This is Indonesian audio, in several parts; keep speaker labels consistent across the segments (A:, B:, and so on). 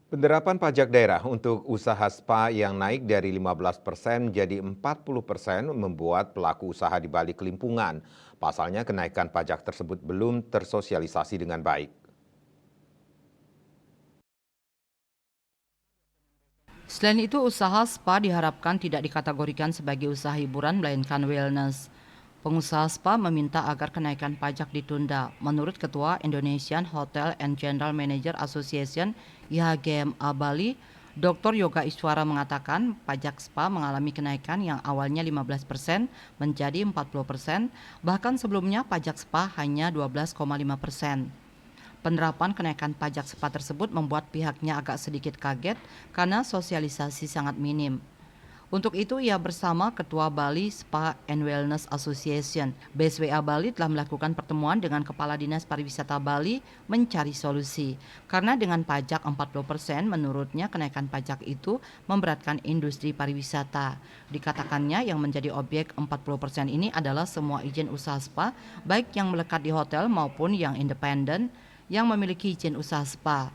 A: Penerapan pajak daerah untuk usaha spa yang naik dari 15% menjadi 40% membuat pelaku usaha di Bali kelimpungan. Pasalnya kenaikan pajak tersebut belum tersosialisasi dengan baik.
B: Selain itu, usaha spa diharapkan tidak dikategorikan sebagai usaha hiburan melainkan wellness. Pengusaha spa meminta agar kenaikan pajak ditunda. Menurut Ketua Indonesian Hotel and General Manager Association (IHGMA) Bali, Dr. Yoga Iswara mengatakan pajak spa mengalami kenaikan yang awalnya 15% menjadi 40%, bahkan sebelumnya pajak spa hanya 12,5%. Penerapan kenaikan pajak spa tersebut membuat pihaknya agak sedikit kaget karena sosialisasi sangat minim. Untuk itu, ia bersama Ketua Bali Spa and Wellness Association (BSWA) Bali telah melakukan pertemuan dengan Kepala Dinas Pariwisata Bali mencari solusi. Karena dengan pajak 40%, menurutnya kenaikan pajak itu memberatkan industri pariwisata. Dikatakannya yang menjadi objek 40% ini adalah semua izin usaha spa, baik yang melekat di hotel maupun yang independen yang memiliki izin usaha spa.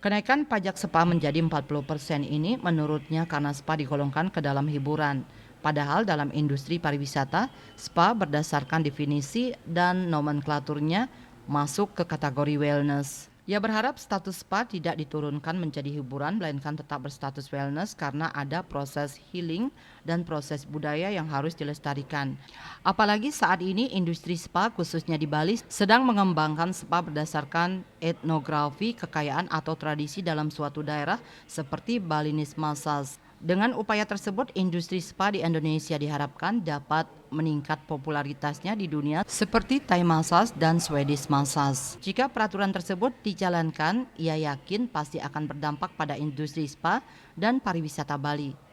B: Kenaikan pajak spa menjadi 40% ini menurutnya karena spa digolongkan ke dalam hiburan. Padahal dalam industri pariwisata, spa berdasarkan definisi dan nomenklaturnya masuk ke kategori wellness. Ia berharap status spa tidak diturunkan menjadi hiburan melainkan tetap berstatus wellness karena ada proses healing dan proses budaya yang harus dilestarikan. Apalagi saat ini industri spa khususnya di Bali sedang mengembangkan spa berdasarkan etnografi, kekayaan atau tradisi dalam suatu daerah seperti Balinese Massage. Dengan upaya tersebut, industri spa di Indonesia diharapkan dapat meningkat popularitasnya di dunia seperti Thai massage dan Swedish massage. Jika peraturan tersebut dijalankan, ia yakin pasti akan berdampak pada industri spa dan pariwisata Bali.